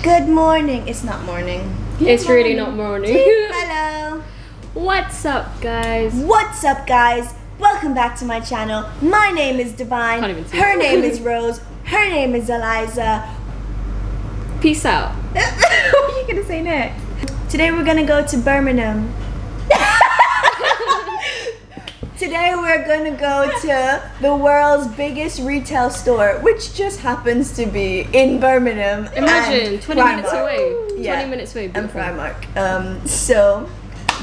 Good morning. It's not morning. It's really not morning. Hello. What's up, guys? What's up, guys? Welcome back to my channel. My name is Divine. Can't even see. Her name is Rose. Her name is Eliza. Peace out. What are you gonna say next? Today we're gonna go to Birmingham. Today we're gonna go to the world's biggest retail store, which just happens to be in Birmingham. Imagine 20 minutes Primark. away. Yeah. 20 minets away. And Beautiful. Primark. So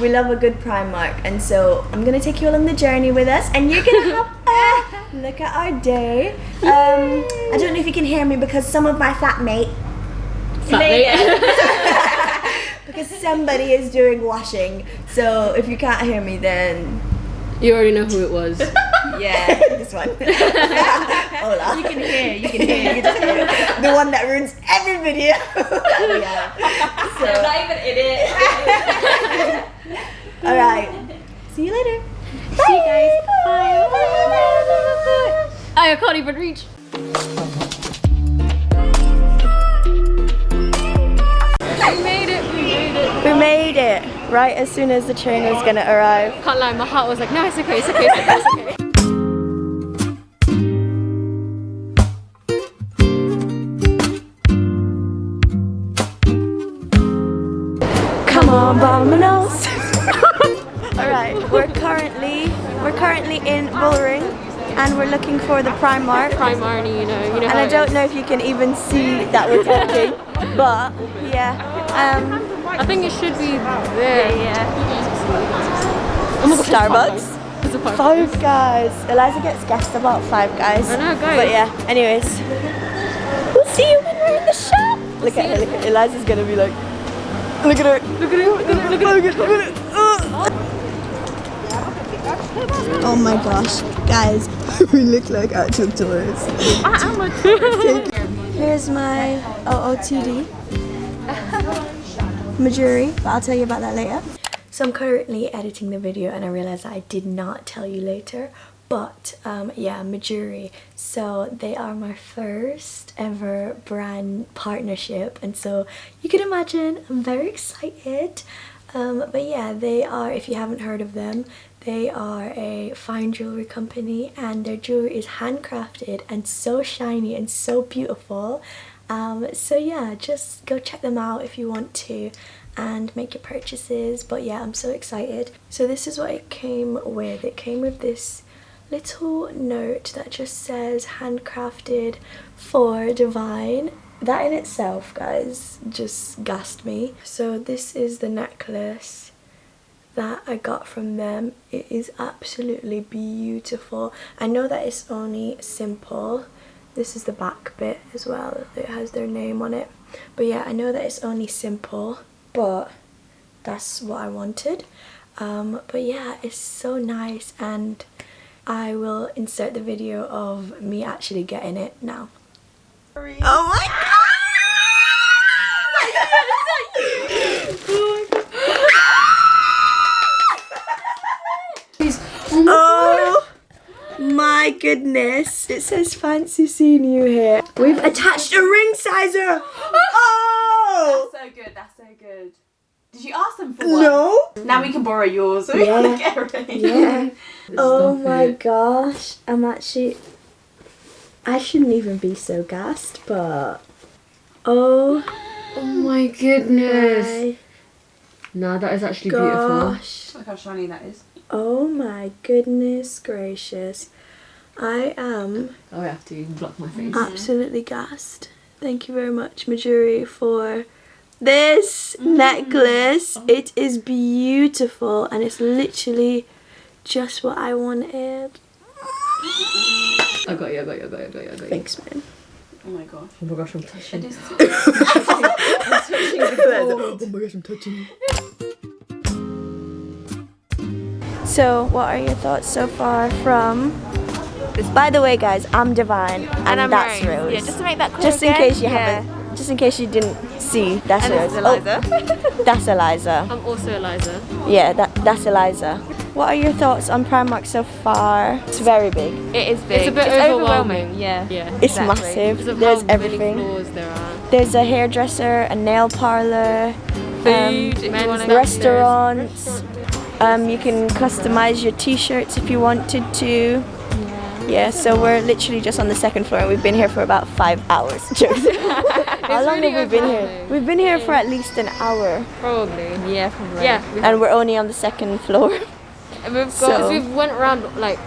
we love a good Primark, and so I'm gonna take you all on the journey with us, and you're gonna have a look at our day. I don't know if you can hear me because some of my flatmate. Because somebody is doing washing. So if you can't hear me, then You already know who it was. yeah, this one. Hola. You can hear. You can just hear. The one that ruins every video. Yeah. So, I'm not even in it. all right. See you later. See you guys. Bye. I can't even reach. We made it right as soon as the train was gonna arrive. Can't lie, my heart was like, no, it's okay, it's okay, it's okay, it's okay. Come on, Domino's. All right, we're currently in Bullring, and we're looking for the Primark. Primark, you know And how I it don't is. know if you can even see that we're talking, but yeah. I think it should be there. Yeah. Oh my gosh, it's Starbucks. It's a Five Five Guys. Eliza gets gassed about Five Guys. I know, guys. But yeah, anyways. We'll see you when we're in the shop. Look at her, look at her. Eliza's gonna be like, look at her. Look at her. Look at her. Oh my gosh. Guys, we look like actual tourists. I am a tourist. Here's my OOTD. Mejuri, but I'll tell you about that later. So I'm currently editing the video and I realized I did not tell you later, but yeah, Mejuri. So they are my first ever brand partnership, and so you can imagine I'm very excited. But yeah, they are, if you haven't heard of them, they are a fine jewelry company, and their jewelry is handcrafted and so shiny and so beautiful. So yeah, just go check them out if you want to and make your purchases. But yeah, I'm so excited. So this is what it came with. It came with this little note that just says handcrafted for Divine. That in itself, guys, just gassed me. So this is the necklace that I got from them. It is absolutely beautiful. I know that it's only simple. This is the back bit as well. It has their name on it. But yeah, I know that it's only simple, but that's what I wanted. But yeah, it's so nice, and I will insert the video of me actually getting it now. Oh my god! Oh my goodness, it says fancy seeing you here. We've attached a ring sizer. Oh! That's so good. That's so good. Did you ask them for one? No. Now we can borrow yours. So we Yeah. can get a ring. Yeah. Oh Stop my it. gosh, I shouldn't even be so gassed, but oh Oh my goodness. my Nah, that is actually beautiful. gosh. Look how shiny that is. Oh my goodness gracious. I am Oh, I have to block my face. absolutely gassed. Thank you very much, Mejuri, for this necklace. It is beautiful, and it's literally just what I wanted. I got you. Thanks, man. Oh my gosh. Oh my gosh, I'm touching. It is. I'm touching the gold. Oh my gosh, I'm touching. So, what are your thoughts so far from? By the way, guys, I'm Divine, and that's Rose. Yeah, just to make that clear. Just in case you haven't, just in case you didn't see, that's And Rose. this is Eliza. Oh, that's Eliza. I'm also Eliza. Yeah, that's Eliza. What are your thoughts on Primark so far? It's very big. It is big. It's a bit overwhelming. Yeah. Yeah. It's Exactly. massive. Because of There's how everything. many floors there are. There's a hairdresser, a nail parlor, Food, if you wanna go restaurants. You can customize your t-shirts if you wanted to. Yeah, so we're literally just on the second floor and we've been here for about 5 hours. How long really have we been here? overwhelming. We've been here for at least an hour. Probably. Yeah, probably. Yeah. And we're only on the second floor. And we've got, So- we've went around like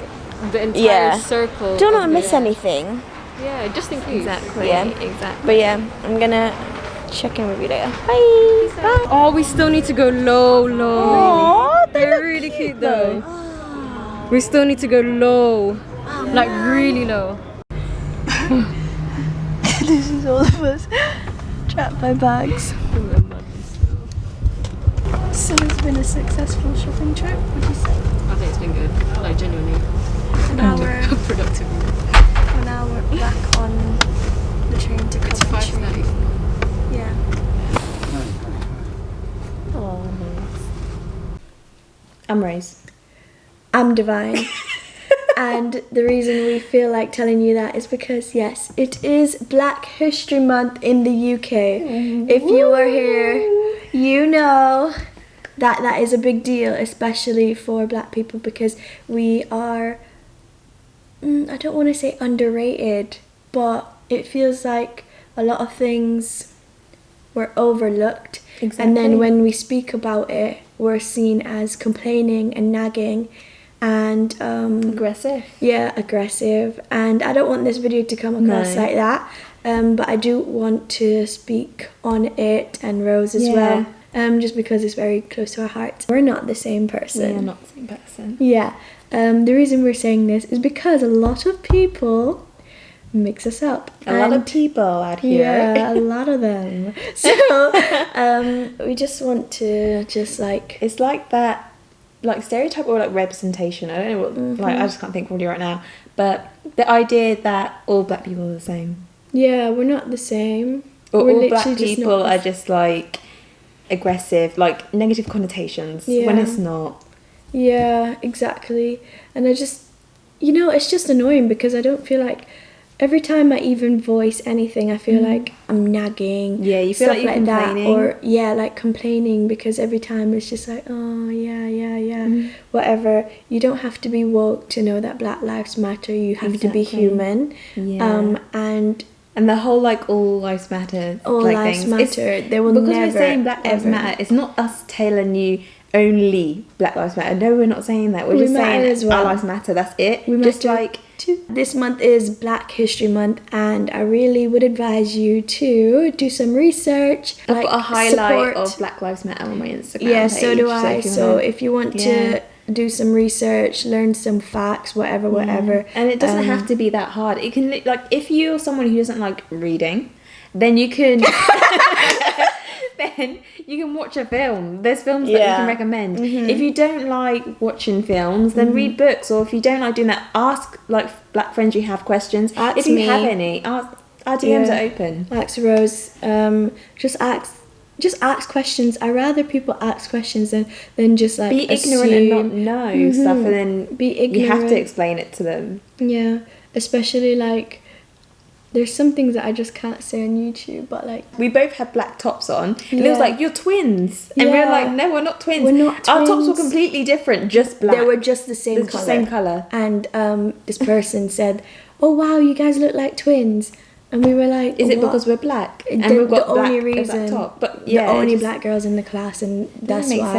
the entire Yeah. circle. Don't of want to miss the- anything. Yeah, just in case. Exactly. Yeah. Exactly. But yeah, I'm gonna check in with you later. Bye! Bye! Oh, we still need to go low. Aww, They're really cute though. We still need to go low. Like really low. This is all of us trapped by bags. So it's been a successful shopping trip, would you say? I think it's been good. Like genuinely. So now we're, Productive. back on the train to It's Coventry. 5:30. Yeah. Oh, nice. I'm Rose. I'm Divine. And the reason we feel like telling you that is because, yes, it is Black History Month in the UK. If you are here, you know that that is a big deal, especially for black people, because we are, I don't want to say underrated, but it feels like a lot of things were overlooked. And then when we speak about it, we're seen as complaining and nagging and Aggressive. yeah, aggressive. And I don't want this video to come across No. like that, but I do want to speak on it and Rose as well, just because it's very close to our hearts. We're not the same person. We are not the same person. Yeah. The reason we're saying this is because a lot of people mix us up. A lot of And- people out here. yeah, a lot of them. So we just want to just like, It's like that, like stereotype or like representation. I don't know what, like I just can't think really right now. But the idea that all black people are the same, yeah, we're not the same. or We're all black literally just people not are just like aggressive, like negative connotations when Yeah. it's not. Yeah, exactly. And I just, it's just annoying because I don't feel like every time I even voice anything, I feel like I'm nagging. Yeah, you feel stuff like you're complaining. Or yeah, like complaining because every time it's just like, oh yeah, whatever. You don't have to be woke to know that Black Lives Matter. You have to be Exactly. human. Yeah. And the whole like all lives matter, all like, lives things. matter. They will because never we're saying Black Lives ever. Matter. It's not us telling you only Black Lives Matter. No, we're not saying that. We're We just matter saying as well. our lives matter. That's it. We just matter like This month is Black History Month, and I really would advise you to do some research. I've got a highlight support. of Black Lives Matter on my Instagram. Yeah, so do page, I. if you So wanna- if you want Yeah. to do some research, learn some facts, whatever. And it doesn't have to be that hard. It can like if you're someone who doesn't like reading, then you can then you can watch a film. There's films that you Yeah. can recommend. If you don't like watching films, then read books. Or if you don't like doing that, ask like black friends you have questions. Ask if you me. have any, ask. Our DMs Yeah. are open. Ask Rose. Just ask questions. I rather people ask questions than just like Be ignorant and not assume. know stuff, and then Be you have to ignorant. explain it to them. Yeah, especially like there's some things that I just can't say on YouTube, but like We both had black tops on, and it was Yeah. like, "You're twins," and we were Yeah. like, "No, we're not twins. We're not Our tops were twins. completely different, just black. they were just the same They're color. just same color." And this person said, "Oh wow, you guys look like twins," and we were like, Is it "What?" because we're black and The- we've got the black, only a black reason- top? But yeah, the only it just black girls in the class, and that's makes why.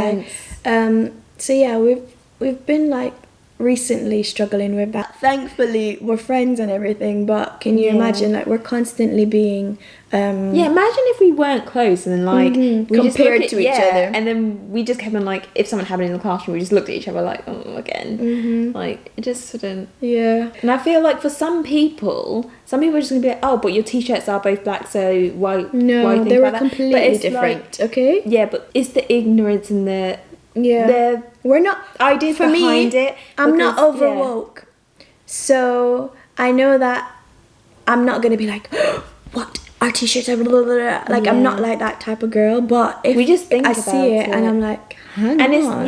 sense. So yeah, we've been like recently struggling with that. Thankfully, we're friends and everything, but can you Yeah. imagine like we're constantly being Yeah, imagine if we weren't close and then like we just Compared look to each other. and then we just kept on like if something happened in the classroom, we just looked at each other like, oh, again, like it just sudden. yeah. And I feel like for some people are just gonna be like, oh, but your t-shirts are both black, so why? No, why think they were about that? But completely it's different. Okay. Yeah, but it's the ignorance and the Yeah. We're not ideas for behind me, it. I'm not because- over yeah. woke. So I know that I'm not gonna be like, what? Our t-shirts are blah, blah, blah. Like I'm not like that type of girl. But if We just think I about see it and it. I'm like, hang And on.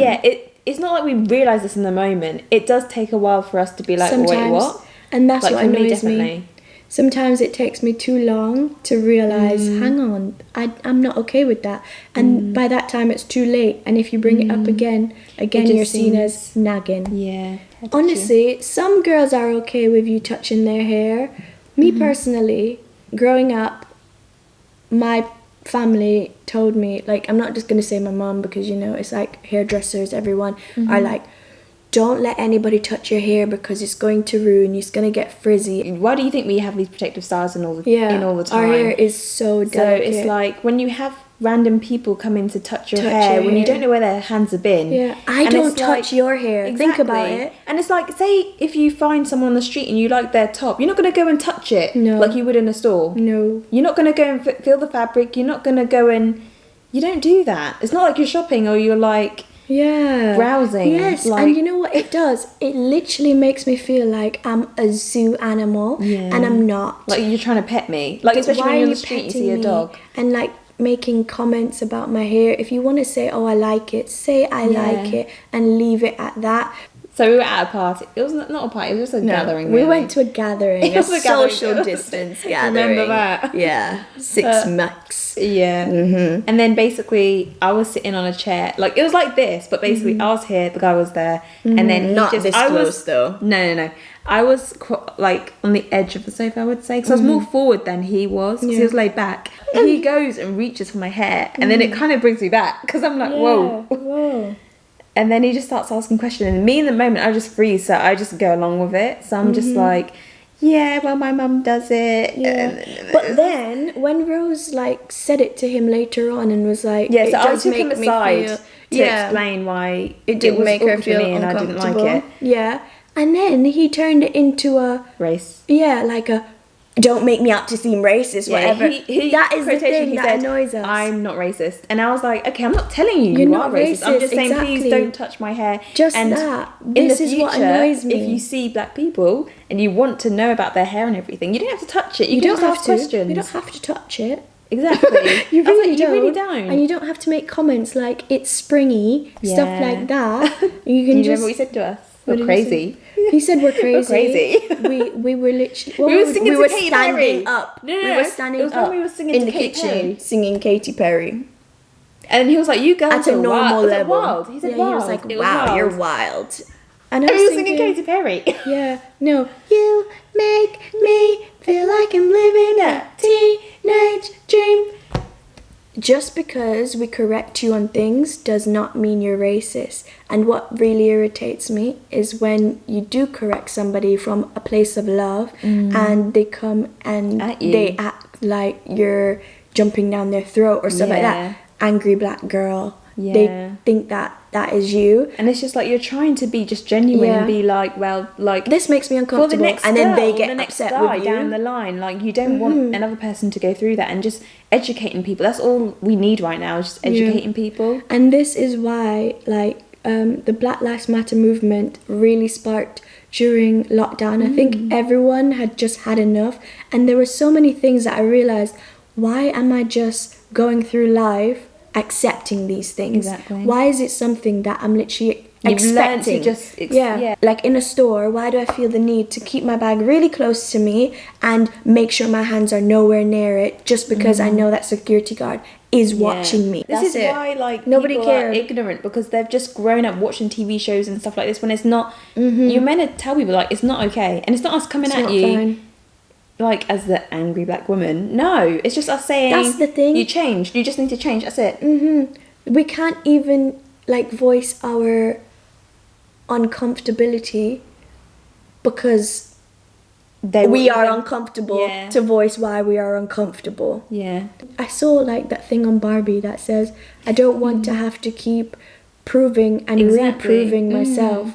it's not like we realise this in the moment. It does take a while for us to be like, Sometimes, wait, what? and that's Like what for me, annoys definitely. me. sometimes it takes me too long to realize, hang on, I'm not okay with that. And by that time it's too late. And if you bring it up again you're seen as nagging. Yeah. Honestly, some girls are okay with you touching their hair. Me personally, growing up, my family told me, like, I'm not just going to say my mom because, you know, it's like hairdressers, everyone are like, don't let anybody touch your hair because it's going to ruin you, it's going to get frizzy. Why do you think we have these protective styles in all the time? Our hair is so delicate. So it's like when you have random people come in to touch your hair when you don't know where their hands have been. Yeah, I don't touch your hair. Exactly. Think about it. And it's like, say if you find someone on the street and you like their top, you're not going to go and touch it like you would in a store. No. You're not going to go and feel the fabric. You're not going to go and... You don't do that. It's not like you're shopping or you're like... browsing. Yes, like, and you know what it does? It literally makes me feel like I'm a zoo animal and I'm not. Like you're trying to pet me. Like especially when you're on the street you see a dog. And like making comments about my hair. If you want to say, oh, I like it, say I like it and leave it at that. So we were at a party. It was not a party, it was just a gathering. We really. went to a gathering, It was a social gathering. distance gathering. Remember that? Yeah, 6 max. Yeah. And then basically I was sitting on a chair. Like it was like this, but basically I was here, the guy was there. And then he Not just... this I close was, though. No. I was like on the edge of the sofa, I would say. Because I was more forward than he was. Because he was laid back. He goes and reaches for my hair. And then it kind of brings me back. Because I'm like, whoa. And then he just starts asking questions. And me in the moment, I just freeze. So I just go along with it. So I'm just like, yeah, well, my mum does it. Yeah. But then when Rose like said it to him later on and was like, yeah, so I does took him make me aside feel- to explain why it didn't was make her awkward for feel me and I uncomfortable. didn't like it. Yeah. And then he turned it into a Race. like a don't make me out to seem racist, whatever. He that is the quotation, thing he that said, annoys us. I'm not racist. And I was like, okay, I'm not telling you You're you not are racist. I'm just racist, saying, exactly. please don't touch my hair. Just and that. In This the is future, what annoys me. if you see black people and you want to know about their hair and everything, you don't have to touch it. You can don't just have ask to. questions. You don't have to touch it. Exactly. You I was really like, don't. You really don't. And you don't have to make comments like it's springy, stuff Yeah. like that. You can Do you just. remember what he said to us? What We're did he crazy. He said we're crazy. We're crazy. We were literally. We were singing we to were Katy standing Perry. up. No, we were standing it was up when we were singing in to the Katy kitchen, Perry. singing Katy Perry And he was like, you girls at a are normal wild. level. Wild. He said yeah, wild. he was like, It "Wow, wild. you're wild." And I And was we were singing thinking, Katy Perry. yeah, no, you make me feel like I'm living a teenage dream. Just because we correct you on things does not mean you're racist. And what really irritates me is when you do correct somebody from a place of love and they come and At you. they act like you're jumping down their throat or stuff like Yeah. that. Angry black girl. Yeah. They think that is you. And it's just like you're trying to be just genuine Yeah. and be like, well, like This makes me for uncomfortable. the next and then they girl, get the next upset guy with you. down the line. Like you don't want another person to go through that, and just educating people. That's all we need right now, is just educating people. And this is why, like, the Black Lives Matter movement really sparked during lockdown. I think everyone had just had enough. And there were so many things that I realized, why am I just going through life accepting these things? Exactly. Why is it something that I'm literally You've learned to expecting? just yeah. Like in a store, why do I feel the need to keep my bag really close to me and make sure my hands are nowhere near it just because I know that security guard is watching me? This That's is it. why like Nobody people are cared. ignorant, because they've just grown up watching TV shows and stuff like this when it's not. You're meant to tell people like it's not okay, and it's not us coming It's at not you fine. like as the angry black woman. No, it's just us saying That's the thing. You changed. You just need to change. That's it. We can't even like voice our uncomfortability because we are uncomfortable Yeah. to voice why we are uncomfortable. Yeah. I saw like that thing on Barbie that says, I don't want to have to keep proving and Exactly. reproving myself.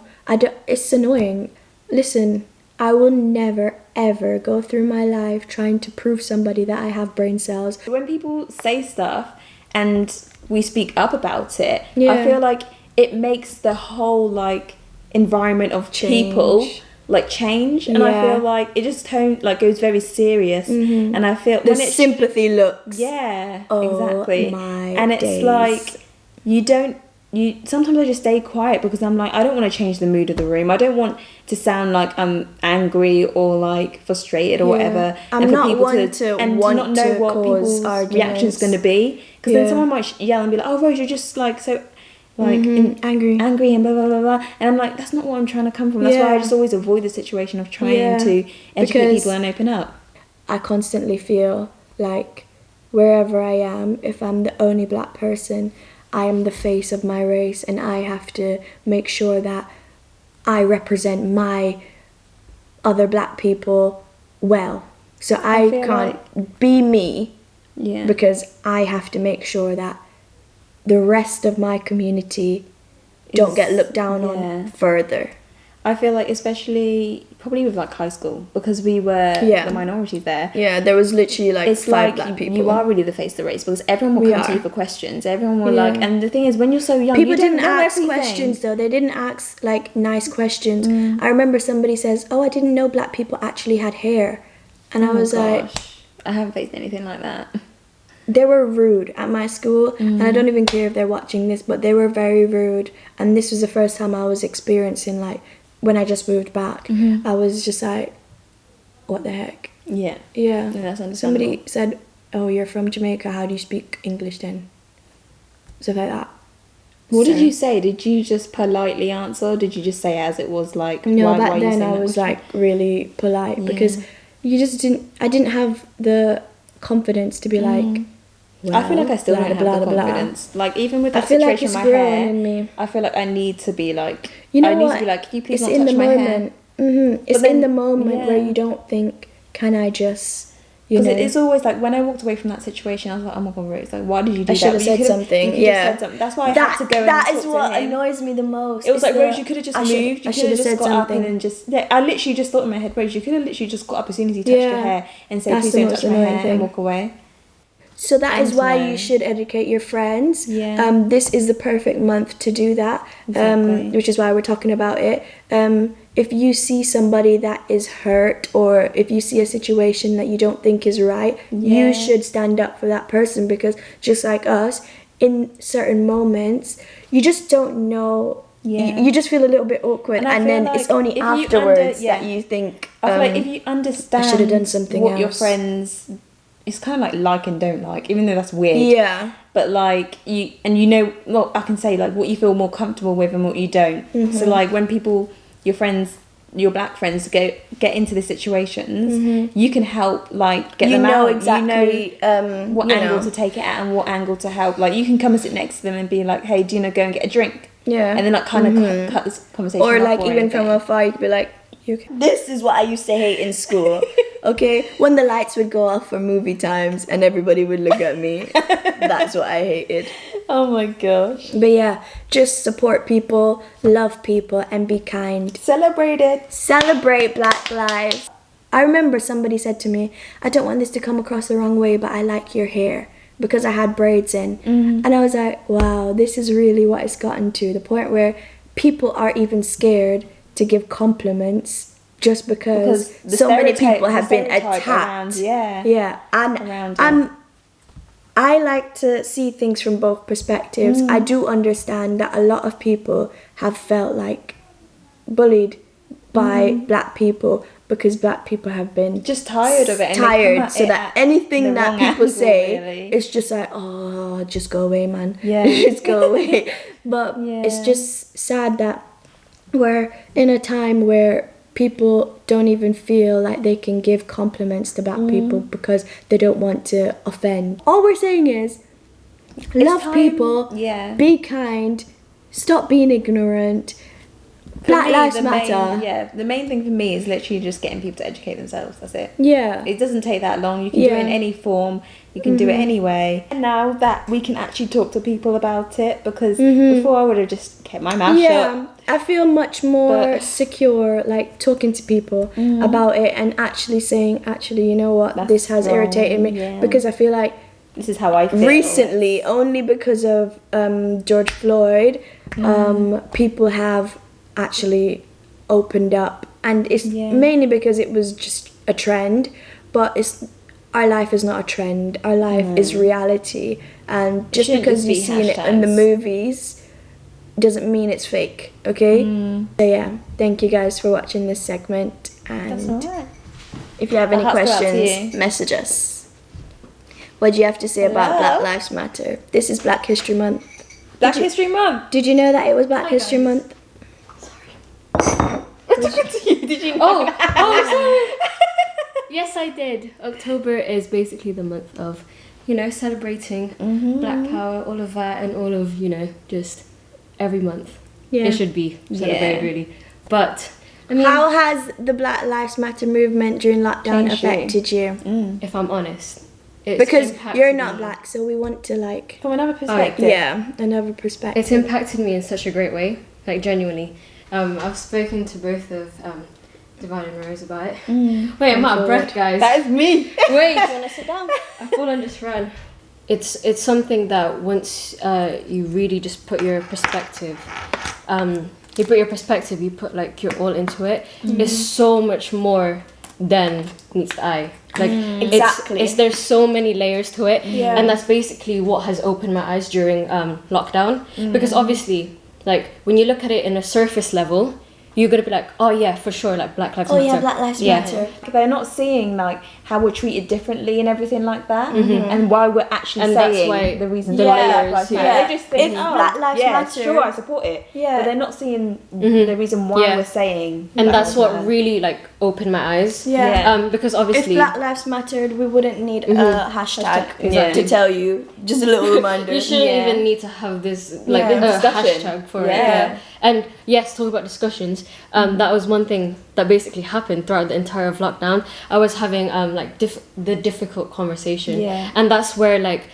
It's annoying. Listen, I will never ever go through my life trying to prove somebody that I have brain cells. When people say stuff and we speak up about it, Yeah. I feel like it makes the whole like environment of people like change, and I Yeah. feel like it just goes very serious, and I feel The when it's sympathy looks. yeah, Oh, exactly, my and it's days. like you don't sometimes I just stay quiet because I'm like, I don't want to change the mood of the room. I don't want to sound like I'm angry or like frustrated or whatever. I'm and for not people one to not know what cause people's arguments. reaction's going to be, because then someone might yell and be like, oh Rose, you're just like so like angry and blah blah blah blah, and I'm like, that's not what I'm trying to come from. That's why I just always avoid the situation of trying to educate people and open up. I constantly feel like wherever I am, if I'm the only black person, I am the face of my race, and I have to make sure that I represent my other black people well. So I can't be me, because I have to make sure that the rest of my community don't get looked down on further. I feel like, especially probably with like high school, because we were the minorities there. Yeah, there was literally like it's 5 like black people. You are really the face of the race, because everyone will come to you for questions. Everyone will like, and the thing is, when you're so young, people you don't didn't know ask everything. questions though. They didn't ask like nice questions. I remember somebody says, "Oh, I didn't know black people actually had hair," and I was like, I haven't faced anything like that. They were rude at my school, and I don't even care if they're watching this, but they were very rude. And this was the first time I was experiencing, like, when I just moved back, I was just like, what the heck? Yeah. Yeah. That's understandable. Somebody said, oh, you're from Jamaica, how do you speak English then? Stuff like that. What did you say? Did you just politely answer, or did you just say it as it was, like, no, why back are you then saying I that was question? like really polite, because you just I didn't have the confidence to be like, I feel like I still don't have the confidence. Like, even with that situation with my hair, in me. I feel like I need to be like, You know I need what? to be like, can you please It's not in touch the my moment. hair? It's in the moment where yeah. you don't think, can I just, you Because know? it is always like, when I walked away from that situation, I was like, oh my god, Rose, like, why did you do I that? should have But you said could've- something. you could've said something. That's why I had to go and That talk is to what him. annoys me the most. It was like, It's Rose, you could have just moved. You could have just got up and just... Yeah, I literally just thought in my head, Rose, you could have literally just got up as soon as he touched your hair and said, please don't touch my hair, and walk away. So that is why you should educate your friends. Yeah. This is the perfect month to do that. Exactly. Which is why we're talking about it. If you see somebody that is hurt, or if you see a situation that you don't think is right, you should stand up for that person, because just like us, in certain moments, you just don't know. You just feel a little bit awkward, and then like it's only if you afterwards that you think, I feel like if you understand I should have done something what your else. friends... It's kind of like and don't like, even though that's weird. Yeah. But like, you know, well, I can say like what you feel more comfortable with and what you don't. So like, when people, your friends, your black friends get into the situations, you can help like get them out. Exactly, you know what angle to take it at and what angle to help. Like, you can come and sit next to them and be like, hey, do you know, go and get a drink? Yeah. And then like kind of cut this conversation or off like even anything. from afar, you could be like, this is what I used to hate in school. Okay, when the lights would go off for movie times and everybody would look at me, that's what I hated. Oh my gosh. But yeah, just support people, love people, and be kind. Celebrate it. Celebrate Black lives. I remember somebody said to me, I don't want this to come across the wrong way, but I like your hair, because I had braids in. And I was like, wow, this is really what it's gotten to, the point where people are even scared to give compliments just because so many people have been attacked. I like to see things from both perspectives. I do understand that a lot of people have felt like bullied by black people, because black people have been just tired of it. And so that anything that people say, it's just like, oh, just go away, man. Yeah. Just go away. But it's just sad that we're in a time where people don't even feel like they can give compliments to black people because they don't want to offend. All we're saying is, love people, be kind, stop being ignorant. Black lives matter. The main thing for me is literally just getting people to educate themselves. That's it. Yeah. It doesn't take that long. You can do it in any form. You can do it anyway. And now that we can actually talk to people about it, because before I would have just kept my mouth shut. I feel much more secure, like talking to people about it and actually saying, actually, you know what, this has irritated me, because I feel like this is how I feel. Recently, only because of George Floyd, people have actually opened up, and it's mainly because it was just a trend, but our life is not a trend. Our life is reality, and just because you've seen it in the movies doesn't mean it's fake, okay? So yeah, thank you guys for watching this segment, and That's alright. if you have any Our hearts go out to questions, you. message us. What do you have to say about Black Lives Matter? This is Black History Month. Black History Month. Did you know that it was Black History guys. Month? Did you? Oh, sorry. Yes, I did. October is basically the month of, celebrating Black Power, all of that, and all of, just every month. Yeah. It should be celebrated, really. But, I mean, How has the Black Lives Matter movement during lockdown Changed you. affected you? if I'm honest, it's Because impacted you're not me. black, so we want to like, From another perspective. yeah, another perspective. It's impacted me in such a great way, like genuinely. I've spoken to both of Divine and Rose about it. Wait, I'm out of breath, guys. That is me. Wait, Want to sit down? I've fallen just ran. It's something that once you really just put your perspective, you put like your all into it. It's so much more than meets the eye. Like Exactly. there's so many layers to it, Yeah. and that's basically what has opened my eyes during lockdown. Because obviously, like when you look at it in a surface level, you're gonna be like, oh yeah, for sure, like Black Lives Oh Matter. yeah, Black Lives Yeah. Matter. They're not seeing like how we're treated differently and everything like that, and why we're actually And that's saying why the reasons the why layers, Black Lives Matter. yeah. They just think, If Black Lives yeah, Matter- sure, I support it. Yeah. But they're not seeing the reason why Yeah. we're saying. And Black that's Lives what Matter. really like opened my eyes. Yeah. Because If obviously Black Lives Mattered, we wouldn't need a hashtag Exactly. to tell you. Just a little reminder. you shouldn't Yeah. even need to have this like Yeah. Discussion. hashtag for it. Yeah. Yeah. And yes, talk about discussions. That was one thing that basically happened throughout the entire of lockdown. I was having like the difficult conversation, Yeah. and that's where like,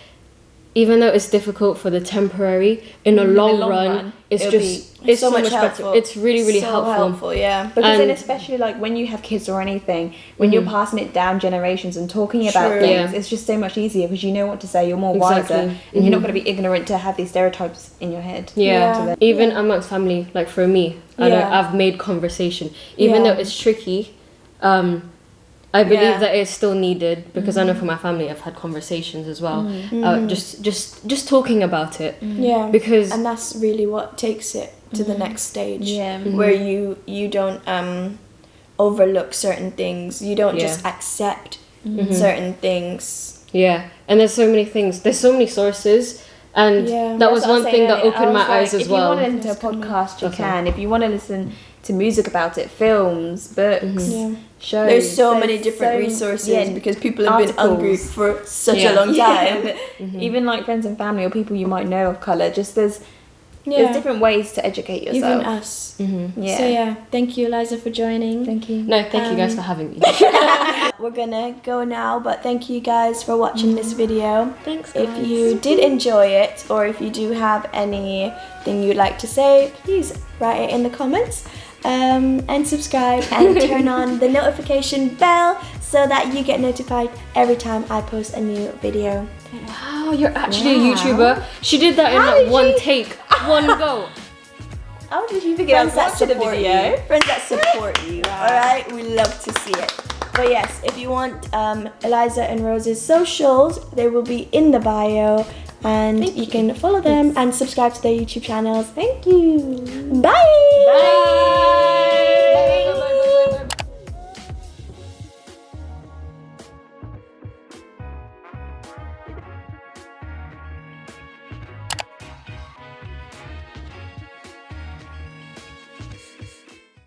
even though it's difficult for the temporary, in the long run, it's it'll just be it's so much better. helpful. It's really So helpful. Yeah. Because then And- especially like when you have kids or anything, when you're passing it down generations and talking about True. things, Yeah. it's just so much easier because you know what to say, you're more wiser, Exactly. and you're not going to be ignorant to have these stereotypes in your head. Yeah. Yeah. Even amongst family, like for me, Yeah. I've made conversation. Even Yeah. though it's tricky, I believe Yeah. that it's still needed because I know for my family I've had conversations as well. Just talking about it. Yeah. Because And that's really what takes it to the next stage. Yeah. Where you don't overlook certain things. You don't Yeah. just accept certain things. yeah, and there's so many things. There's so many sources, and Yeah. that was That's what I one was thing saying that earlier. opened I my was like, eyes as if well. you want to listen to a podcast, you can. If you want to listen to music about it, films, books, Yeah. shows. There's so many different so- resources yeah, because people have been hungry articles. for such Yeah. a long time. Yeah, but even like friends and family or people you might know of colour, just there's Yeah. different ways to educate yourself. Even us. Yeah. So yeah, thank you, Eliza, for joining. Thank you. No, thank you guys for having me. We're gonna go now, but thank you guys for watching this video. Thanks, If you did enjoy it, or if you do have anything you'd like to say, please write it in the comments. And subscribe and turn on the notification bell so that you get notified every time I post a new video. Wow, you're actually a Wow. YouTuber. She did that in How like did one you- take, one go. How did you figure Friends out that watching the support video? you. Friends that support you. Alright? We love to see it. But yes, if you want Eliza and Rose's socials, they will be in the bio. And you can follow them and subscribe to their YouTube channels. Thank you. Bye. Bye.